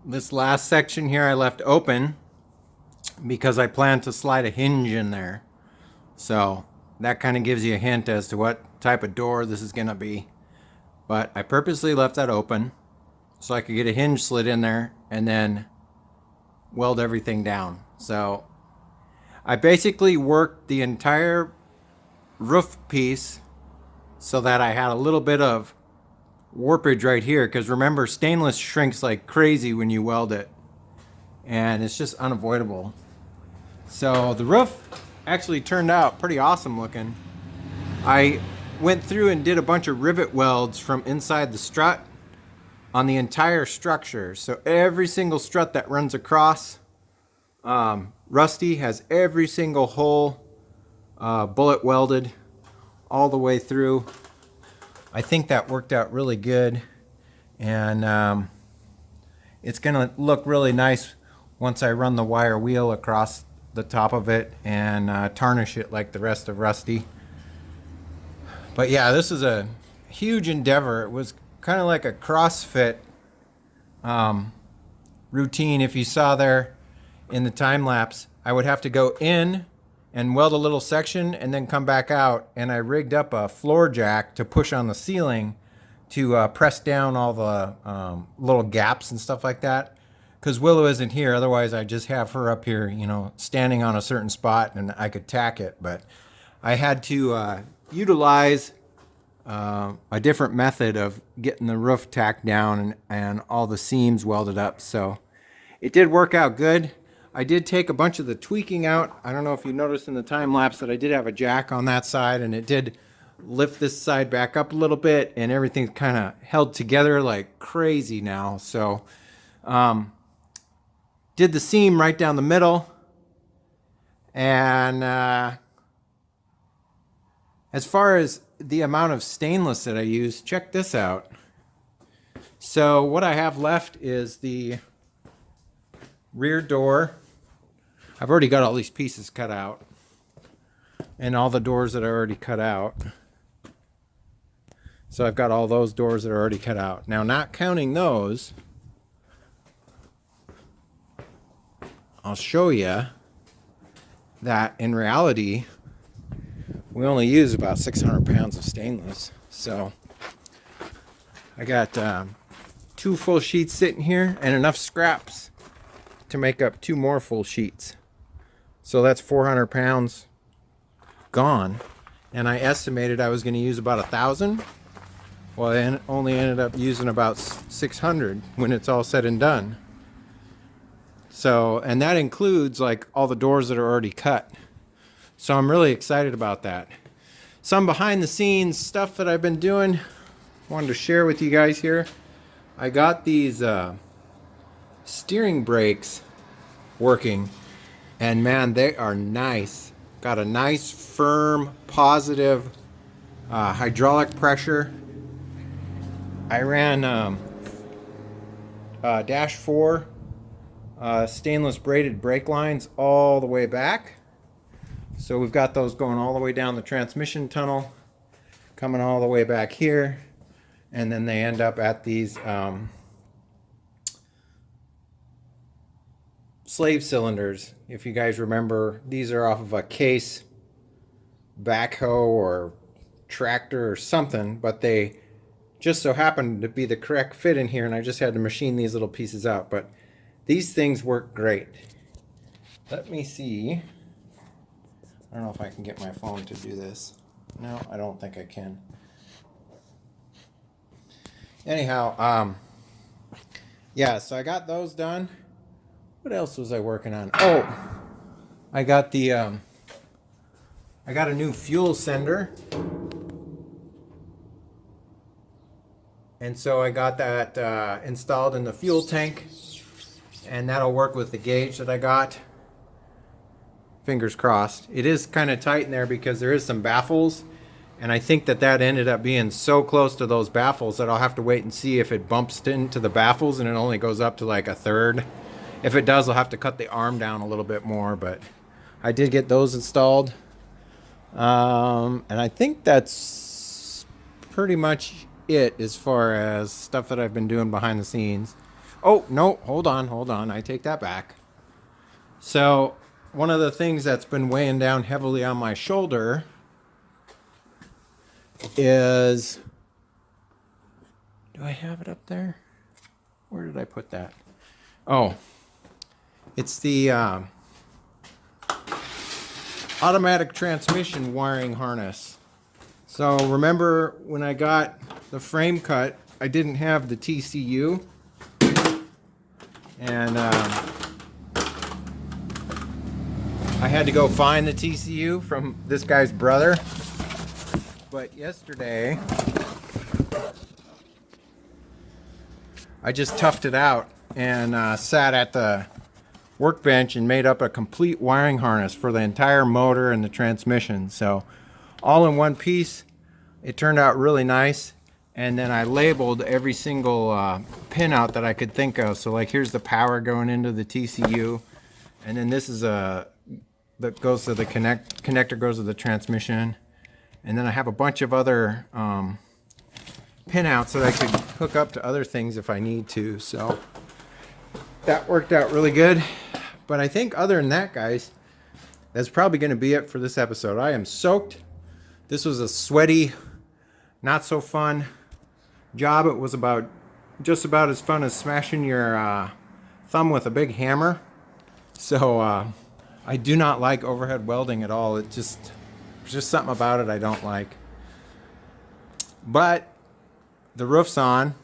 This last section here I left open because I plan to slide a hinge in there. So that kind of gives you a hint as to what type of door this is going to be. But I purposely left that open so I could get a hinge slid in there and then weld everything down. So I basically worked the entire roof piece so that I had a little bit of warpage right here, because remember, stainless shrinks like crazy when you weld it and it's just unavoidable. So the roof actually turned out pretty awesome looking. I went through and did a bunch of rivet welds from inside the strut on the entire structure. So every single strut that runs across, Rusty has every single hole bullet welded all the way through. I think that worked out really good, and it's gonna look really nice once I run the wire wheel across the top of it and tarnish it like the rest of Rusty. But yeah, this is a huge endeavor. It was kind of like a CrossFit routine. If you saw there in the time lapse, I would have to go in and weld a little section and then come back out, and I rigged up a floor jack to push on the ceiling to press down all the little gaps and stuff like that, because Willow isn't here. Otherwise I just have her up here, you know, standing on a certain spot and I could tack it. But I had to utilize a different method of getting the roof tacked down and all the seams welded up. So it did work out good. I did take a bunch of the tweaking out. I don't know if you noticed in the time lapse that I did have a jack on that side, and it did lift this side back up a little bit, and everything's kind of held together like crazy now. So did the seam right down the middle, and as far as the amount of stainless that I use, check this out. So what I have left is the rear door. I've already got all these pieces cut out and all the doors that are already cut out. So I've got all those doors that are already cut out. Now, not counting those, I'll show you that in reality, we only use about 600 pounds of stainless. So I got 2 full sheets sitting here and enough scraps to make up 2 more full sheets. So that's 400 pounds gone. And I estimated I was going to use about 1,000. Well, I only ended up using about 600 when it's all said and done. So, and that includes like all the doors that are already cut. So I'm really excited about that. Some behind the scenes stuff that I've been doing, wanted to share with you guys here. I got these steering brakes working, and man, they are nice. Got a nice firm positive hydraulic pressure. I ran dash 4 stainless braided brake lines all the way back. So we've got those going all the way down the transmission tunnel, coming all the way back here, and then they end up at these slave cylinders. If you guys remember, these are off of a Case backhoe or tractor or something, but they just so happened to be the correct fit in here, and I just had to machine these little pieces out. But these things work great. Let me see. I don't know if I can get my phone to do this. No, I don't think I can. Anyhow, yeah, so I got those done. What else was I working on? Oh, I got the I got a new fuel sender. And so I got that installed in the fuel tank, and that'll work with the gauge that I got. Fingers crossed. It is kind of tight in there because there is some baffles, and I think that ended up being so close to those baffles that I'll have to wait and see if it bumps into the baffles and it only goes up to like 1/3. If it does, I'll have to cut the arm down a little bit more, but I did get those installed. And I think that's pretty much it as far as stuff that I've been doing behind the scenes. Oh, no, hold on. I take that back. So one of the things that's been weighing down heavily on my shoulder is, do I have it up there? Where did I put that? Oh, it's the automatic transmission wiring harness. So remember when I got the frame cut, I didn't have the TCU, and I had to go find the TCU from this guy's brother. But yesterday, I just toughed it out and sat at the workbench and made up a complete wiring harness for the entire motor and the transmission. So all in one piece. It turned out really nice. And then I labeled every single pin out that I could think of. So like here's the power going into the TCU, and then this is that goes to the connector goes to the transmission. And then I have a bunch of other pin outs that I could hook up to other things if I need to. So that worked out really good. But I think other than that, guys, that's probably going to be it for this episode. I am soaked. This was a sweaty, not so fun job. It was just about as fun as smashing your thumb with a big hammer. So I do not like overhead welding at all. There's just something about it I don't like. But the roof's on,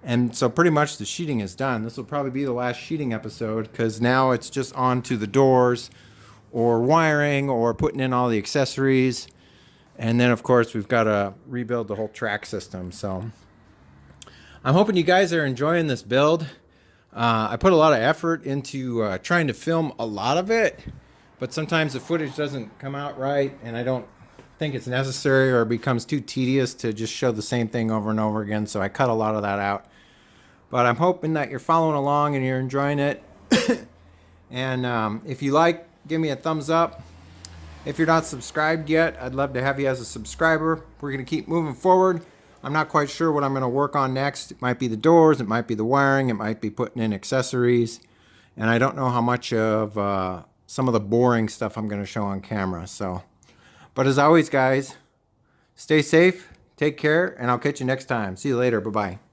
and so pretty much the sheeting is done. This will probably be the last sheeting episode, because now it's just on to the doors or wiring or putting in all the accessories. And then of course we've got to rebuild the whole track system. So I'm hoping you guys are enjoying this build. I put a lot of effort into trying to film a lot of it, but sometimes the footage doesn't come out right, and I don't think it's necessary, or it becomes too tedious to just show the same thing over and over again. So I cut a lot of that out. But I'm hoping that you're following along and you're enjoying it. And if you like, give me a thumbs up. If you're not subscribed yet, I'd love to have you as a subscriber. We're going to keep moving forward. I'm not quite sure what I'm going to work on next. It might be the doors, it might be the wiring, it might be putting in accessories. And I don't know how much of some of the boring stuff I'm going to show on camera. But as always, guys, stay safe, take care, and I'll catch you next time. See you later. Bye-bye.